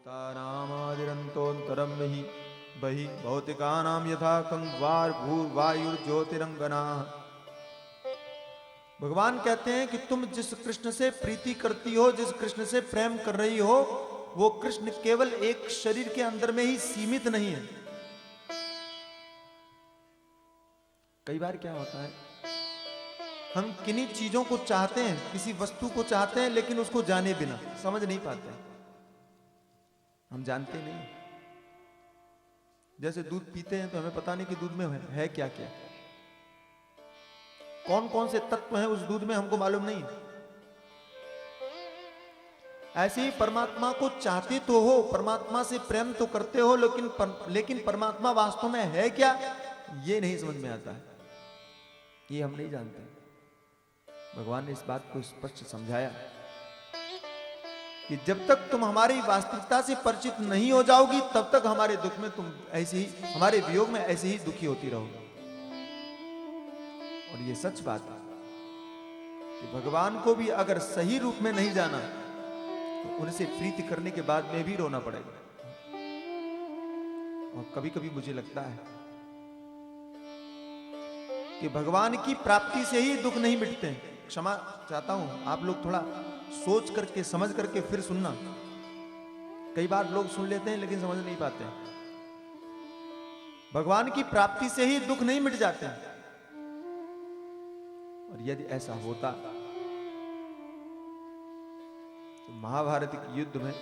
भूतानामादिरन्तोऽन्तरं हि बहि भौतिकानां यथा कंद्वार भूर्वायुर्ज्योतिरंगनाः। भगवान कहते हैं कि तुम जिस कृष्ण से प्रीति करती हो, जिस कृष्ण से प्रेम कर रही हो, वो कृष्ण केवल एक शरीर के अंदर में ही सीमित नहीं है। कई बार क्या होता है, हम किन्हीं चीजों को चाहते हैं, किसी वस्तु को चाहते हैं, लेकिन उसको जाने बिना समझ नहीं पाते हैं। हम जानते नहीं। जैसे दूध पीते हैं तो हमें पता नहीं कि दूध में है क्या क्या, कौन कौन से तत्व हैं उस दूध में, हमको मालूम नहीं। ऐसे ही परमात्मा को चाहते तो हो, परमात्मा से प्रेम तो करते हो, लेकिन परमात्मा वास्तव में है क्या, ये नहीं समझ में आता है, ये हम नहीं जानते। भगवान ने इस बात को स्पष्ट समझाया कि जब तक तुम हमारी वास्तविकता से परिचित नहीं हो जाओगी, तब तक हमारे दुख में तुम ऐसे ही, हमारे वियोग में ऐसे ही दुखी होती रहोगी। और ये सच बात है कि भगवान को भी अगर सही रूप में नहीं जाना तो उनसे प्रीति करने के बाद में भी रोना पड़ेगा। और कभी कभी मुझे लगता है कि भगवान की प्राप्ति से ही दुख नहीं मिटते हैं। क्षमा चाहता हूं, आप लोग थोड़ा सोच करके समझ करके फिर सुनना। कई बार लोग सुन लेते हैं लेकिन समझ नहीं पाते हैं। भगवान की प्राप्ति से ही दुख नहीं मिट जाते हैं। और यदि ऐसा होता तो महाभारत के युद्ध में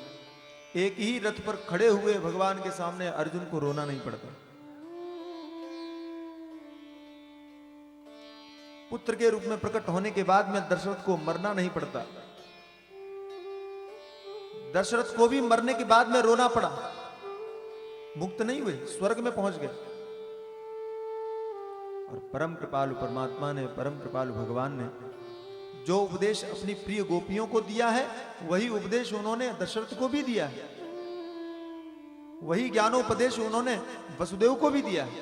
एक ही रथ पर खड़े हुए भगवान के सामने अर्जुन को रोना नहीं पड़ता। पुत्र के रूप में प्रकट होने के बाद में दशरथ को मरना नहीं पड़ता। दशरथ को भी मरने के बाद में रोना पड़ा, मुक्त नहीं हुए, स्वर्ग में पहुंच गए। और परम कृपालु परमात्मा ने, परम कृपालु भगवान ने जो उपदेश अपनी प्रिय गोपियों को दिया है, वही उपदेश उन्होंने दशरथ को भी दिया है। वही ज्ञानोपदेश उन्होंने वसुदेव को भी दिया है।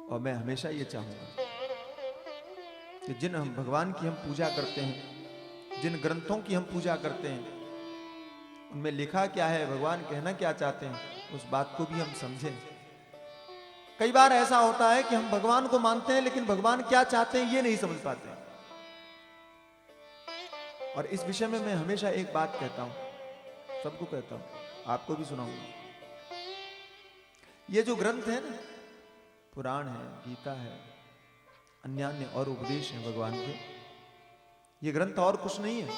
और मैं हमेशा ये चाहूंगा कि जिन हम भगवान की हम पूजा करते हैं, जिन ग्रंथों की हम पूजा करते हैं, उनमें लिखा क्या है, भगवान कहना क्या चाहते हैं, उस बात को भी हम समझें। कई बार ऐसा होता है कि हम भगवान को मानते हैं लेकिन भगवान क्या चाहते हैं ये नहीं समझ पाते। और इस विषय में मैं हमेशा एक बात कहता हूं, सबको कहता हूं, आपको भी सुनाऊंगा। ये जो ग्रंथ है ना, पुराण है, गीता है, अन्य और उपदेश है भगवान के, ये ग्रंथ और कुछ नहीं है।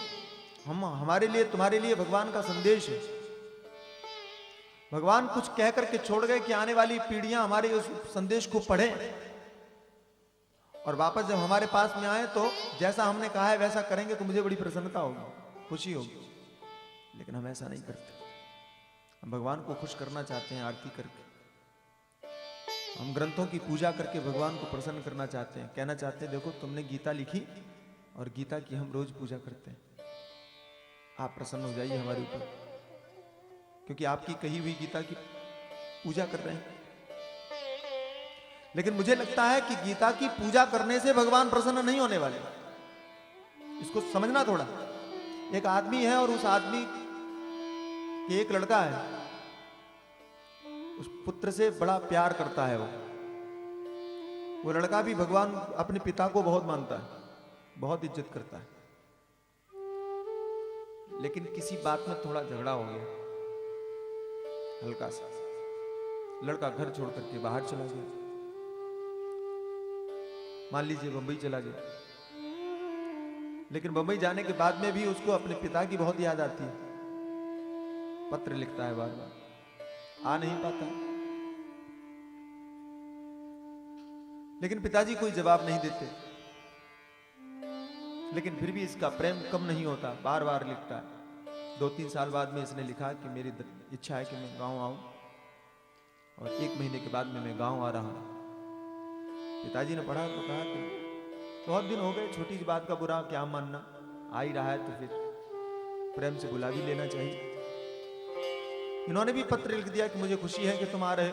हमारे लिए, तुम्हारे लिए भगवान का संदेश है। भगवान कुछ कह करके छोड़ गए कि आने वाली पीढ़ियां हमारे उस संदेश को पढ़ें और वापस जब हमारे पास में आए तो जैसा हमने कहा है वैसा करेंगे तो मुझे बड़ी प्रसन्नता होगी, खुशी होगी। लेकिन हम ऐसा नहीं करते। हम भगवान को खुश करना चाहते हैं आरती करके। हम ग्रंथों की पूजा करके भगवान को प्रसन्न करना चाहते हैं, कहना चाहते हैं देखो तुमने गीता लिखी और गीता की हम रोज पूजा करते हैं, आप प्रसन्न हो जाइए हमारे ऊपर, क्योंकि आपकी कही हुई गीता की पूजा कर रहे हैं। लेकिन मुझे लगता है कि गीता की पूजा करने से भगवान प्रसन्न नहीं होने वाले। इसको समझना थोड़ा। एक आदमी है और उस आदमी के एक लड़का है, उस पुत्र से बड़ा प्यार करता है। वो लड़का भी भगवान अपने पिता को बहुत मानता है, बहुत इज्जत करता है। लेकिन किसी बात में थोड़ा झगड़ा हो गया, हल्का सा। लड़का घर छोड़ करके बाहर चला गया, मान लीजिए बंबई चला गया। लेकिन बंबई जाने के बाद में भी उसको अपने पिता की बहुत याद आती है। पत्र लिखता है, बार बार आ नहीं पाता। लेकिन पिताजी कोई जवाब नहीं देते। लेकिन फिर भी इसका प्रेम कम नहीं होता, बार बार लिखता है। 2-3 साल बाद में इसने लिखा कि मेरी इच्छा है कि मैं गांव आऊं, और 1 महीने के बाद में मैं गांव आ रहा हूं। पिताजी ने पढ़ा तो कहा कि बहुत दिन हो गए, छोटी सी बात का बुरा क्या मानना, आ ही रहा है तो फिर प्रेम से बुला भी लेना चाहिए। इन्होंने भी पत्र लिख दिया कि मुझे खुशी है कि तुम आ रहे,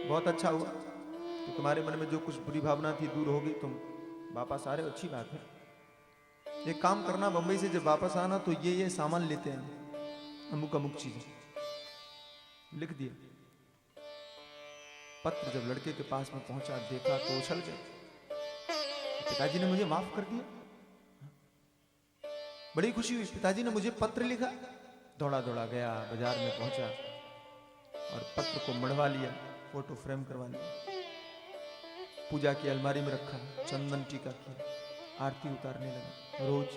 बहुत अच्छा हुआ कि तुम्हारे मन में जो कुछ बुरी भावना थी दूर हो गई, तुम वापस आ रहे हो, अच्छी बात है। एक काम करना, बंबई से जब वापस आना तो ये सामान लेते हैं, अमुक अमुक चीजें लिख दिया। पत्र जब लड़के के पास में पहुंचा, देखा तो उछल गए, पिताजी ने मुझे माफ कर दिया। बड़ी खुशी हुई, पिताजी ने मुझे पत्र लिखा। दौड़ा दौड़ा गया, बाजार में पहुंचा और पत्र को मढ़वा लिया, फोटो फ्रेम करवा लिया, पूजा की अलमारी में रखा, चंदन टीका किया, आरती उतारने लगा। रोज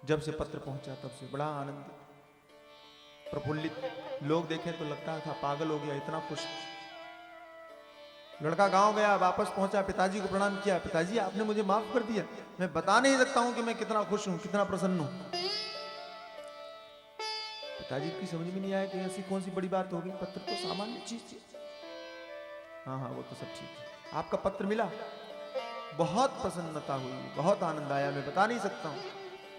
जब से पत्र पहुंचा तब से बड़ा आनंदित, प्रफुल्लित। लोग देखें तो लगता था पागल हो गया, इतना खुश। लड़का गांव गया, वापस पहुंचा, पिताजी को प्रणाम किया। पिताजी आपने मुझे माफ कर दिया। मैं बता नहीं सकता हूं कि मैं कितना खुश हूं, कितना प्रसन्न हूं। पिताजी की समझ में नहीं आया कि ऐसी कौन सी बड़ी बात होगी, पत्र तो सामान्य चीज थी। हाँ हाँ वो तो सब ठीक है। आपका पत्र मिला, बहुत प्रसन्नता हुई, बहुत आनंद आया, मैं बता नहीं सकता हूं।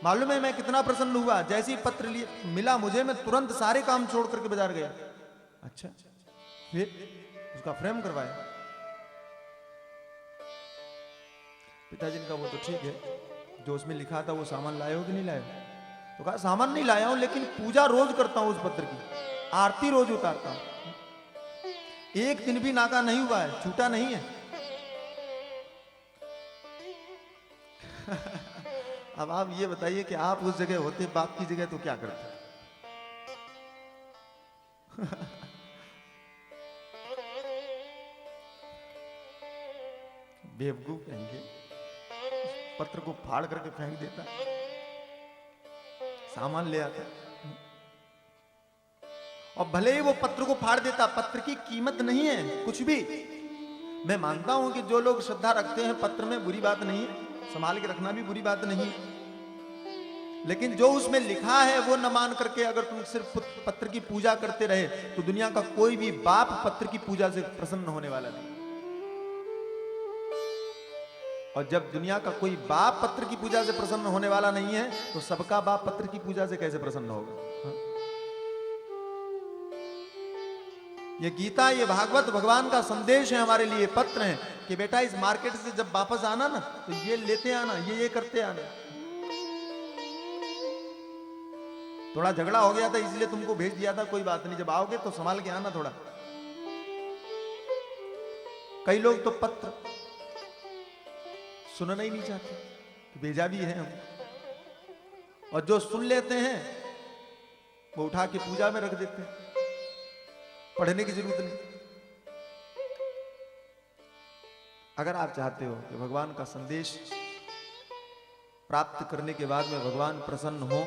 मालूम है मैं कितना प्रसन्न हुआ, जैसे ही पत्र मिला मुझे, मैं तुरंत सारे काम छोड़ करके बाजार गया। अच्छा, फिर उसका फ्रेम करवाया। पिताजी ने कहा वो तो ठीक है, जो उसमें लिखा था वो सामान लाए हो कि नहीं लाए हो? तो कहा सामान नहीं लाया हूं, लेकिन पूजा रोज करता हूं उस पत्र की, आरती रोज उतारता हूं, एक दिन भी नागा नहीं हुआ है, छूटा नहीं है। अब आप ये बताइए कि आप उस जगह होते, बाप की जगह, तो क्या करते? बेवकूफ कहेंगे, पत्र को फाड़ करके फेंक देता, सामान ले आता, और भले ही वो पत्र को फाड़ देता, पत्र की कीमत नहीं है कुछ भी। मैं मानता हूं कि जो लोग श्रद्धा रखते हैं पत्र में, बुरी बात नहीं है, संभाल के रखना भी बुरी बात नहीं है, लेकिन जो उसमें लिखा है वो न मान करके अगर तुम सिर्फ पत्र की पूजा करते रहे तो दुनिया का कोई भी बाप पत्र की पूजा से प्रसन्न होने वाला नहीं। और जब दुनिया का कोई बाप पत्र की पूजा से प्रसन्न होने वाला नहीं है तो सबका बाप पत्र की पूजा से कैसे प्रसन्न होगा? हा? ये गीता, ये भागवत, भगवान का संदेश है हमारे लिए, पत्र है कि बेटा इस मार्केट से जब वापस आना ना तो ये लेते आना, ये करते आना। थोड़ा झगड़ा हो गया था इसलिए तुमको भेज दिया था, कोई बात नहीं, जब आओगे तो संभाल के आना थोड़ा। कई लोग तो पत्र सुनना ही नहीं चाहते, भेजा भी है हम, और जो सुन लेते हैं वो उठा के पूजा में रख देते हैं, पढ़ने की जरूरत नहीं। अगर आप चाहते हो कि भगवान का संदेश प्राप्त करने के बाद में भगवान प्रसन्न हो,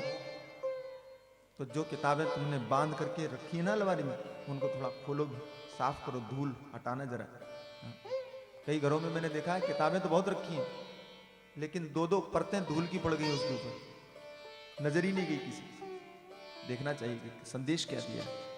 तो जो किताबें तुमने बांध करके रखी है ना अलमारी में, उनको थोड़ा खोलो, साफ करो, धूल हटाना जरा। कई घरों में मैंने देखा है किताबें तो बहुत रखी हैं, लेकिन 2-2 परतें धूल की पड़ गई उसके ऊपर, नजर ही नहीं गई किसी। देखना चाहिए कि संदेश क्या दिया है।